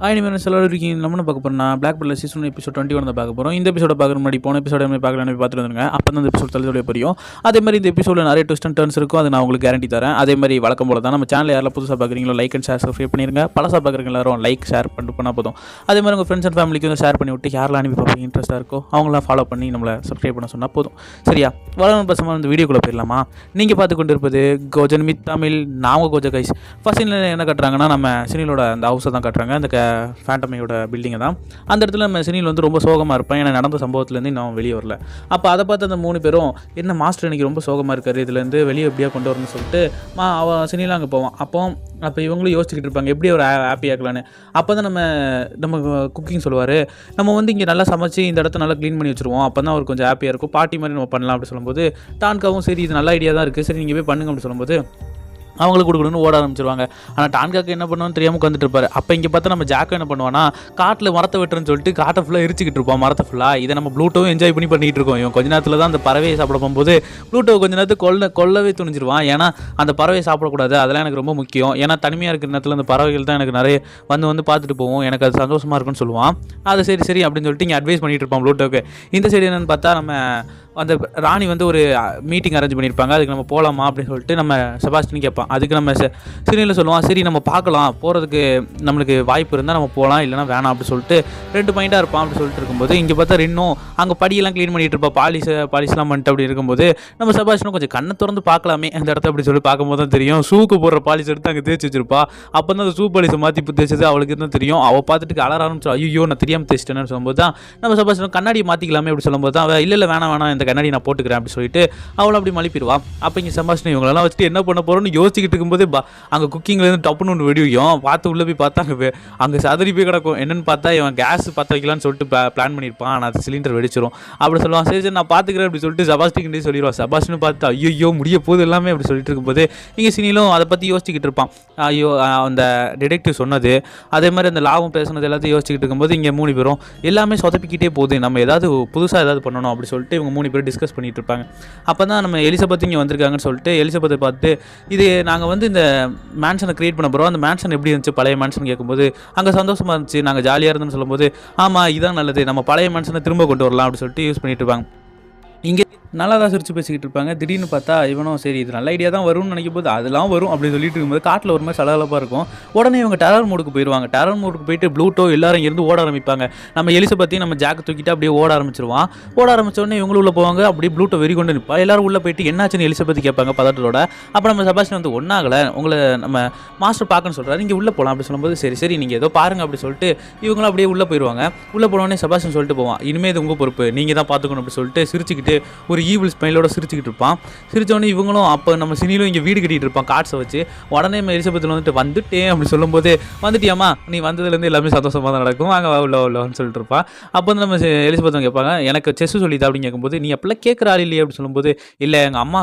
இனிமேல் எல்லாரும் இருக்கீங்க. நம்ம பார்க்க போகிறோம்னா பிளாக் பல்லர் சீசன் எபிசோட் 21 தான் பார்க்க போகிறோம். இந்த எபிசோட பார்க்குற முன்னாடி போன எபிசோட பார்க்கலாம் பார்த்துட்டு வந்துருங்க. அப்போ தான் இந்த எபிசோட் தலையோட புரியும். அதே மாதிரி இந்த எபிசோட நிறைய ட்விஸ்ட் அண்ட் டர்ன்ஸ் இருக்கும். அது நான் உங்களுக்கு கேரண்டி தரேன். அதே மாதிரி வழக்கம் போல தான் நம்ம சேனல் யாரெல்லாம் புதுசாக பார்க்குறீங்களோ லைக் அண்ட் ஷேர் சப்ஸ்கிரைப் பண்ணிருங்க. பழசாக பார்க்குறீங்க எல்லாரும் லைக் ஷேர் பண்ணால் போதும். அதே மாதிரி உங்கள் ஃப்ரெண்ட்ஸ் அண்ட் ஃபேமிலிக்கு வந்து ஷேர் பண்ணி விட்டு யாரெல்லாம் அனுப்பி பார்ப்பீங்க இன்ட்ரெஸ்ட்டாக இருக்கோ அவங்களாம் ஃபாலோ பண்ணி நம்மளை சப்ஸ்கிரைப் பண்ண சொன்னால் போதும். சரியா? வளரும் பசமாக இந்த வீடியோக்குள்ளே போயிடலாமா? நீங்கள் பார்த்து கொண்டு இருப்பது கோஜன் மித் தமிழ். நாம கோஜ கைஸ். ஃபர்ஸ்ட் என்ன கட்டுறாங்கன்னா நம்ம சினிலோட அந்த ஹவுஸை தான் கட்டுறாங்க. அந்த ஃபேண்டமையோட பில்டிங்கை தான். அந்த இடத்துல நம்ம சினியில் வந்து ரொம்ப சோகமாக இருப்பேன். ஏன்னா நடந்த சம்பவத்துலேருந்து இன்னும் வெளியே வரல. அப்போ அதை பார்த்து அந்த 3 பேரும் என்ன மாஸ்டர் இன்றைக்கி ரொம்ப சோகமாக இருக்காரு, இதுலேருந்து வெளியே எப்படியா கொண்டு வரணும்னு சொல்லிட்டு அவன் சினியில் அங்கே போவான். அப்போ இவங்களும் யோசிச்சுக்கிட்டு இருப்பாங்க எப்படி ஒரு ஹாப்பி ஆக்கலான்னு. அப்போ தான் நம்ம குக்கிங் சொல்லுவார், நம்ம வந்து இங்கே நல்லா சமைச்சு இந்த இடத்த நல்லா க்ளீன் பண்ணி வச்சுருவோம், அப்போ தான் அவருக்கு கொஞ்சம் ஹாப்பியாக இருக்கும், பார்ட்டி மாதிரி நம்ம பண்ணலாம் அப்படி சொல்லும்போது டான்காவும் சரி இது நல்ல ஐடியா தான் இருக்குது, சரி நீங்கள் போய் பண்ணுங்க அப்படி சொல்லும்போது அவங்களுக்கு கொடுக்கணும்னு ஓட ஆரம்பிச்சிருவாங்க. ஆனால் டான்காக்கு என்ன பண்ணுவான்னு தெரியாமல் உட்காந்துட்டு இருப்பார். அப்போ இங்கே பார்த்தா நம்ம ஜாக்கோ என்ன பண்ணுவான்னா காட்டில் மரத்தை வெட்டுறன்னு சொல்லிட்டு காட்டை ஃபுல்லாக எரிச்சிக்கிட்டு இருப்பான் மரத்தை ஃபுல்லாக. இதை நம்ம ப்ளூட்டோவும் என்ஜாய் பண்ணிட்டு இருக்கோம். இவன் கொஞ்ச நேரத்தில் தான் அந்த பறவையை சாப்பிட போகும்போது ப்ளூட்டோ கொஞ்ச நேரத்துக்கு கொல்லவே துணிஞ்சிருவான். ஏன்னா அந்த பறவையை சாப்பிடக்கூடாது, அதெல்லாம் எனக்கு ரொம்ப முக்கியம். ஏன்னா தனிமையாக இருக்கிற நேரத்தில் அந்த பறவைகள் தான் எனக்கு நிறைய வந்து பார்த்துட்டு போவோம், எனக்கு அது சந்தோஷமாக இருக்குன்னு சொல்லுவான். அது சரி அப்படின்னு சொல்லிட்டு இங்கே அட்வைஸ் பண்ணிட்டு இருப்பான் ப்ளூட்டோக்கு. இந்த சைடு என்னென்னு பார்த்தா நம்ம அந்த ராணி வந்து ஒரு மீட்டிங் அரேஞ்ச் பண்ணியிருப்பாங்க. அதுக்கு நம்ம போகலாமா அப்படின்னு சொல்லிட்டு நம்ம செபாஸ்டின் கேட்பான். அதுக்கு நம்ம சினியில் சொல்லுவான், சரி நம்ம பார்க்கலாம், போகிறதுக்கு நம்மளுக்கு வாய்ப்பு இருந்தால் நம்ம போகலாம், இல்லைனா வேணாம் அப்படி சொல்லிட்டு 2 பாயிண்டாக இருப்பான். அப்படி சொல்லிட்டு இருக்கும்போது இங்கே பார்த்தா இன்னும் அங்கே படியெல்லாம் க்ளீன் பண்ணிட்டு இருப்பா, பாலிஷ்லாம் பண்ணிட்டு அப்படி இருக்கும்போது நம்ம செபாஸ்டினும் கொஞ்சம் கண்ணை திறந்து பார்க்கலாமே அந்த இடத்த அப்படி சொல்லி பார்க்கும்போது தான் தெரியும் ஷூக்கு போடுற பாலிஷ் எடுத்து அங்கே தேய்ச்சி வச்சிருப்பா. அப்போ தான் அந்த ஷூ பாலிஷை மாற்றி இப்போ தேய்ச்சது அவளுக்கு தான் தெரியும். அவள் பார்த்துட்டு அலற ஆரம்பிச்சு, ஐயோ நான் தெரியாமல் தேய்ச்சிட்டேன்னு சொல்லும்போது தான் நம்ம செபாஸ்டினும் கண்ணாடியை மாற்றிக்கலாமே அப்படி சொல்லும்போது தான் அவள் இல்லை வேணாம் இந்த கண்ணாடி நான் போட்டுக்கிறேன் அப்படி சொல்லிட்டு அவளை அப்படி மலிப்பிடுவா. அப்போ இங்கே செபாஸ்டின் இவங்களெல்லாம் வச்சுட்டு என்ன பண்ண போகிறோன்னு யோசிச்சுக்கிட்டு இருக்கும்போது அங்கே குக்கிங்லேருந்து டப்புன்னு ஒன்று வெடியும். பார்த்து உள்ளே போய் பார்த்தா அங்கே சதறி போய் கிடக்கும். என்னென்னு பார்த்தா இவன் கேஸ் பற்ற வைக்கலான்னு சொல்லிட்டு பிளான் பண்ணியிருப்பான். ஆனால் அது சிலிண்டர் வெடிச்சிடும். அப்படி சொல்லுவான், சரி நான் பார்த்துக்கிறேன் அப்படி சொல்லிட்டு செபாஸ்டின்கிட்டே சொல்லிடுவான். செபாஸ்டின் பார்த்து ஐயோ முடிய போது எல்லாமே அப்படி சொல்லிட்டு இருக்கும்போது இங்கே சினிலும் அதை பற்றி யோசிச்சுக்கிட்டு இருப்பான். ஐயோ அந்த டிடெக்டிவ் சொன்னது அதே மாதிரி அந்த லாபம் பேசுனது எல்லாத்தையும் யோசிச்சுக்கிட்டு இருக்கும்போது இங்கே 3 பேரும் எல்லாமே சொதப்பிக்கிட்டே போகுது, நம்ம ஏதாவது புதுசாக ஏதாவது பண்ணணும் அப்படி சொல்லிட்டு இவங்க 3 பேர் டிஸ்கஸ் பண்ணிட்டு இருப்பாங்க. அப்போ தான் நம்ம எலிசபெத் இங்கே வந்திருக்காங்கன்னு சொல்லிட்டு எலிசபெத்தை பார்த்து இது நாங்கள் வந்து இந்த மேன்ஷனை கிரியேட் பண்ண போகிறோம், அந்த மேன்ஷன் எப்படி இருந்துச்சு பழைய மேன்ஷன் கேட்கும்போது அங்கே சந்தோஷமாக இருந்துச்சு, நாங்கள் ஜாலியாக இருந்தோம்னு சொல்லும்போது ஆமாம் இதான் நல்லது, நம்ம பழைய மேன்ஷனை திரும்ப கொண்டு வரலாம் அப்படி சொல்லிட்டு யூஸ் பண்ணிட்டு இருப்பாங்க. இங்கே நல்லா தான் சிரிச்சு பேசிக்கிட்டு இருப்பாங்க. திடீர்னு பார்த்தா இவனும் சரி இது நல்ல ஐடியா தான் வரும்னு நினைக்கும் போது அதெல்லாம் வரும் அப்படின்னு சொல்லிட்டு இருக்கும்போது காட்டில் ஒரு மாதிரி சலகலப்பாக இருக்கும். உடனே இவங்க டெரர் மோடுக்கு போயிடுவாங்க. டெரர் மோடுக்கு போயிட்டு ப்ளூட்டோ எல்லாரும் இருந்து ஓட ஆரம்பிப்பாங்க. நம்ம எலிசபெத்தையும் நம்ம ஜாக் தூக்கிட்டு அப்படியே ஓட ஆரம்பிச்சிருவான். ஓட ஆரம்பிச்சோடனே இவங்களும் உள்ள போவாங்க. அப்படியே ப்ளூட்டோ வெறி கொண்டு நிற்பா. எல்லாரும் உள்ளே போயிட்டு என்னாச்சுன்னு எலிசபெத் கேட்பாங்க பதட்டத்தோட. அப்போ நம்ம செபாஸ்டின் வந்து ஒன்றாகலை, உங்களை நம்ம மாஸ்டர் பார்க்கணும்னு சொல்கிறாரு, இங்கே உள்ளே போகலாம் அப்படி சொல்லும்போது சரி நீங்கள் ஏதோ பாருங்க அப்படி சொல்லிட்டு இவங்களும் அப்படியே உள்ளே போயிடுவாங்க. உள்ளே போனோடனே செபாஸ்டின் சொல்லிட்டு போவான், இனிமேல் இது உங்கள் பொறுப்பு, நீங்கள் தான் பார்த்துக்கணும் அப்படி சொல்லிட்டு சிரிச்சுக்கிட்டு ஒரு ஈவில் ஸ்மைலோட சிரிச்சுக்கிட்டு இருப்பான். சிரிச்சோடனே இவங்களும் அப்போ நம்ம சினிலும் இங்கே வீடு கட்டிகிட்டு இருப்பான் கார்ட்ஸை வச்சு. உடனே நம்ம எலிசபெத்தில் வந்துட்டேன் அப்படி சொல்லும்போது வந்துட்டியாமா நீ வந்ததுலேருந்து எல்லாமே சந்தோஷமாக தான் நடக்கும், அங்கே உள்ளன்னு சொல்லிட்டு இருப்பான். அப்போ வந்து நம்ம எலிசபெத் கேட்பாங்க, எனக்கு செஸ் சொல்லிதா அப்படின்னு கேட்கும்போது நீ அப்பெல்லாம் கேட்குற ஆள் இல்லையே அப்படி சொல்லும்போது இல்லை எங்கள் அம்மா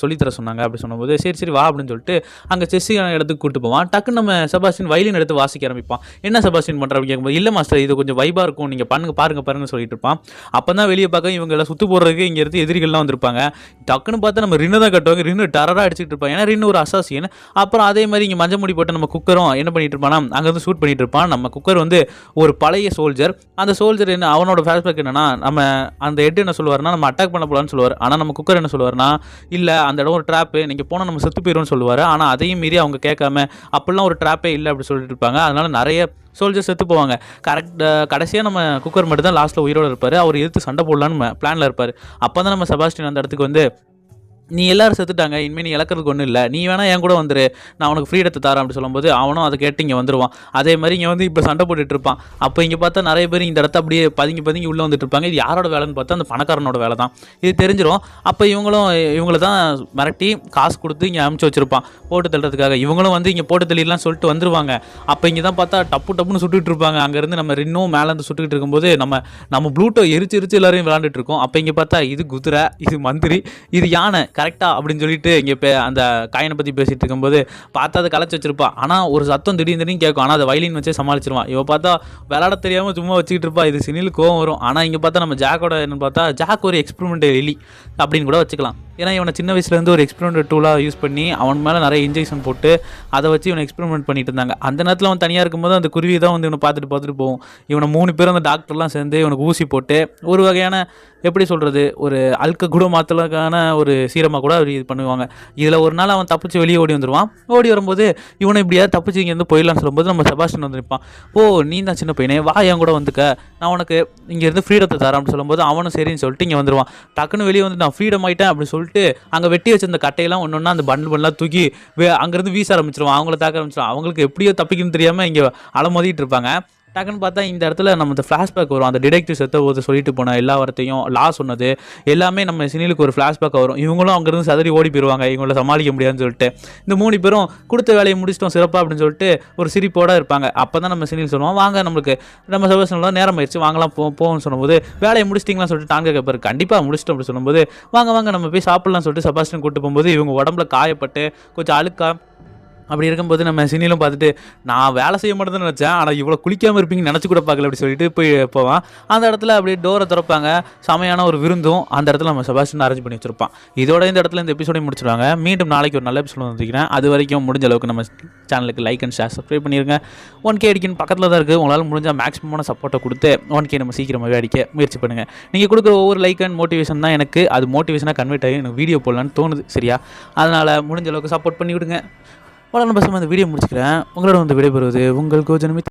சொல்லித்தர சொன்னாங்க அப்படி சொல்லும்போது சரி வா அப்படின்னு சொல்லிட்டு அங்கே செஸ் இடத்துக்கு கூப்பிட்டு போவான். டக்குன்னு நம்ம செபாஸ்டின் வயலின் எடுத்து வாசிக்க ஆரம்பிப்பான். என்ன செபாஸ்டின் பண்ணுற அப்படின்னு கேட்கும்போது இல்லை மாஸ்டர் இது கொஞ்சம் வைபாக இருக்கும், நீங்கள் பாருங்க சொல்லிட்டு இருப்பான். அப்போ தான் வெளியே பார்க்க இவங்க எல்லாம் சுற்று போடுறதுக்கு இங்கே இருந்து எதிரிகள்லாம் வந்திருப்பாங்க. டக்குன்னு பார்த்தா நம்ம ரின்னு தான் கட்டுவாங்க. ரின்னு டரராக அடிச்சுட்டு இருப்பான். ஏன்னா ரின்னு ஒரு அசாசியன். அப்புறம் அதே மாதிரி இங்கே மஞ்சள் முடி போட்டு நம்ம குக்கரும் என்ன பண்ணிட்டு இருப்பானா அங்கேருந்து ஷூட் பண்ணிட்டு இருப்பான். நம்ம குக்கர் வந்து ஒரு பழைய சோல்ஜர். அந்த சோல்ஜர் என்ன அவனோட ஃபேஸ்பேக் என்னன்னா நம்ம அந்த ஹெட் என்ன சொல்லுவார்னா நம்ம அட்டாக் பண்ண போகலான்னு சொல்லுவார். ஆனால் நம்ம குக்கர் என்ன சொல்லுவார்னா இல்லை அந்த இடம் ஒரு ட்ராப்பு, நீங்கள் போனால் நம்ம செத்து போயிடும்னு சொல்லுவார். ஆனால் அதையும் மீறி அவங்க கேட்காம அப்படிலாம் ஒரு ட்ராப்பே இல்லை அப்படி சொல்லிட்டு இருப்பாங்க. அதனால நிறைய சோல்ஜர்ஸ் செத்து போவாங்க. கடைசியாக நம்ம குக்கர் மட்டும் தான் லாஸ்ட்டில் உயிரோடு இருப்பார். அவர் எதிர்த்து சண்டை போடலான்னு பிளானில் இருப்பார். அப்போ தான் நம்ம செபாஸ்டின் அந்த இடத்துக்கு வந்து நீ எல்லாரும் செத்துட்டாங்க, இனிமேல் நீ இழக்கிறதுக்கு ஒன்றும் இல்லை, நீ வேணால் என் கூட வந்துரு, நான் உனக்கு ஃப்ரீடத்தை தரேன் அப்படி சொல்லும்போது அவனும் அதை கேட்டு இங்கே வந்துடுவான். அதே மாதிரி இங்கே வந்து இப்போ சண்டை போட்டுட்டு இருப்பான். அப்போ இங்கே பார்த்தா நிறைய பேர் இந்த இடத்த அப்படியே பதுங்கி உள்ளே வந்துட்டு இருப்பாங்க. இது யாரோட வேலைன்னு பார்த்தா அந்த பணக்காரனோட வேலை தான். இது தெரிஞ்சிடும். அப்போ இவங்களை தான் மிரட்டி காசு கொடுத்து இங்கே அனுப்பிச்சி வச்சிருப்பான் போட்டு தள்ளுறதுக்காக. இவங்களும் வந்து இங்கே போட்டு தள்ளிடலாம் சொல்லிட்டு வந்துருவாங்க. அப்போ இங்கே தான் பார்த்தா டப்புன்னு சுட்டுட்டு இருப்பாங்க. அங்கேருந்து நம்ம ரின்னும் மேலேருந்து சுட்டுக்கிட்டு இருக்கும்போது நம்ம ப்ளூட்டோ எரிச்சு எல்லாரையும் விளாண்டுட்டு இருக்கோம். அப்போ இங்கே பார்த்தா இது குதிரை, இது மந்திரி, இது யானை, கரெக்டாக அப்படின்னு சொல்லிட்டு இங்கே அந்த காயினை பற்றி பேசிகிட்டு இருக்கும்போது பார்த்தா அதை கலைச்சி வச்சிருப்பா. ஆனால் ஒரு சத்தம் திடீர்னு கேட்கும். ஆனால் அதை வயலின் வச்சே சமாளிச்சிருவான். இவன் பார்த்தா விளாட தெரியாமல் சும்மா வச்சுக்கிட்டு இருப்பா. இது சினில் கோவம் வரும். ஆனால் இங்கே பார்த்தா நம்ம ஜாக்கோட என்னன்னு பார்த்தா ஜாக் ஒரு எக்ஸ்பெரிமெண்ட் எலி அப்படின்னு கூட வச்சுக்கலாம். ஏன்னா இவனை சின்ன வயசுலேருந்து ஒரு எக்ஸ்பெரிமெண்ட் டூலாக யூஸ் பண்ணி அவன் மேலே நிறைய இன்ஜெக்ஷன் போட்டு அதை வச்சு இவனை எக்ஸ்பெரிமெண்ட் பண்ணிட்டு இருந்தாங்க. அந்த நேரத்தில் அவன் தனியாக இருக்கும்போது அந்த குருவி தான் வந்து இவனை பார்த்துட்டு போகும். இவனை 3 பேரும் அந்த டாக்டர்லாம் சேர்ந்து இவனுக்கு ஊசி போட்டு ஒரு வகையான எப்படி சொல்கிறது ஒரு அல்க கூட மாற்றலுக்கான ஒரு சீரமாக கூட அவர் இது பண்ணுவாங்க. இதில் ஒரு நாள் அவன் தப்பிச்சு வெளியே ஓடி வந்துடுவான். ஓடி வரும்போது இவனை இப்படியாவது தப்பிச்சு இங்கேருந்து போயிடலான்னு சொல்லும்போது நம்ம செபாஸ்டியன் வந்து நிற்பான். ஓ நீ தான் சின்ன பையனே, வா என் கூட வந்துக்க, நான் உனக்கு இங்கேருந்து ஃப்ரீடத்தை தரேன் அப்படின்னு சொல்லும்போது அவனும் சரின்னு சொல்லிட்டு இங்கே வந்துடுவான். டக்குன்னு வெளியே வந்து நான் ஃப்ரீடம் ஆகிட்டேன் அப்படின்னு சொல்லிட்டு அங்கே வெட்டி வச்சிருந்த கட்டையெல்லாம் ஒன்று அந்த பண்டெல்லாம் தூக்கி அங்கேருந்து வீச ஆரம்பிச்சிருவான். அவங்கள தாக்க ஆரம்பிச்சிருவான். அவங்களுக்கு எப்படியோ தப்பிக்கணும்னு தெரியாமல் இங்கே அலமோதிட்டு இருப்பாங்க. டக்குன்னு பார்த்தா இந்த இடத்துல நம்ம இந்த ஃப்ளாஷ்பேக் வரும். அந்த டிடெக்டிவ் செத்த போது சொல்லிட்டு போன எல்லா வார்த்தையும் லா சொன்னது எல்லாமே நம்ம சினிலுக்கு ஒரு ஃப்ளாஷ்பேக் வரும். இவங்களும் அங்கேருந்து சதறி ஓடி போயிடுவாங்க இவங்கள சமாளிக்க முடியாதுன்னு சொல்லிட்டு. இந்த 3 பேரும் கொடுத்த வேலையை முடிச்சிட்டோம் சிறப்பாக அப்படின்னு சொல்லிட்டு ஒரு சிரிப்போடு இருப்பாங்க. அப்போ தான் நம்ம சினில் சொல்லுவோம், வாங்க நம்மளுக்கு நம்ம செபாஸ்டியன் நேரம் ஆயிடுச்சு வாங்கலாம் போவோம்னு சொல்லும்போது வேலையை முடிச்சிட்டிங்களான்னு சொல்லிட்டு டாங்க கேட்பாரு. கண்டிப்பாக முடிச்சிட்டோம் அப்படின்னு சொல்லும்போது வாங்க நம்ம போய் சாப்பிட்லாம்னு சொல்லிட்டு செபாஸ்டியன் கூட்டு போகும்போது இவங்க உடம்புல காயப்பட்டு கொஞ்சம் அழுக்கா அப்படி இருக்கும்போது நம்ம சினிலும் பார்த்துட்டு நான் வேலை செய்ய மாட்டேன்னு நினச்சேன், ஆனால் இவ்வளோ குளிக்காமல் இருப்பீங்கன்னு நினச்சி கூட பார்க்கல அப்படி சொல்லிட்டு போவான். அந்த இடத்துல அப்படியே டோரை திறப்பாங்க. செமையான ஒரு விருந்தும் அந்த இடத்துல நம்ம செபாஸ்டியன் அரேஞ்ச் பண்ணி வச்சிருப்பான். இதோட இந்த இடத்துல இந்த எபிசோடையும் முடிச்சிடுவாங்க. மீண்டும் நாளைக்கு ஒரு நல்ல எபிசோட் வந்துக்கிறேன். அது வரைக்கும் முடிஞ்ச அளவுக்கு நம்ம சேனலுக்கு லைக் அண்ட் ஷேர் சப்ஸ்கிரைப் பண்ணிடுங்க. 1K அடிக்கணும் பக்கத்தில் தான் இருக்குது. உங்களால் முடிஞ்சால் மேக்ஸிமமான சப்போர்ட்டை கொடுத்து 1K நம்ம சீக்கிரமாகவே அடிக்க முயற்சி பண்ணுங்கள். நீங்கள் கொடுக்குற ஒவ்வொரு லைக் அண்ட் மோட்டிவேஷன் தான் எனக்கு அது மோட்டிவேஷனாக கன்வெர்ட் ஆகி எனக்கு வீடியோ போடலான்னு தோணுது. சரியா? அதனால் முடிஞ்ச அளவுக்கு சப்போர்ட் பண்ணி விடுங்க. நம்ம இந்த வீடியோ முடிச்சுக்கிறேன். உங்களோட வந்து விடைபெறுவது உங்கள் கோஜனமி.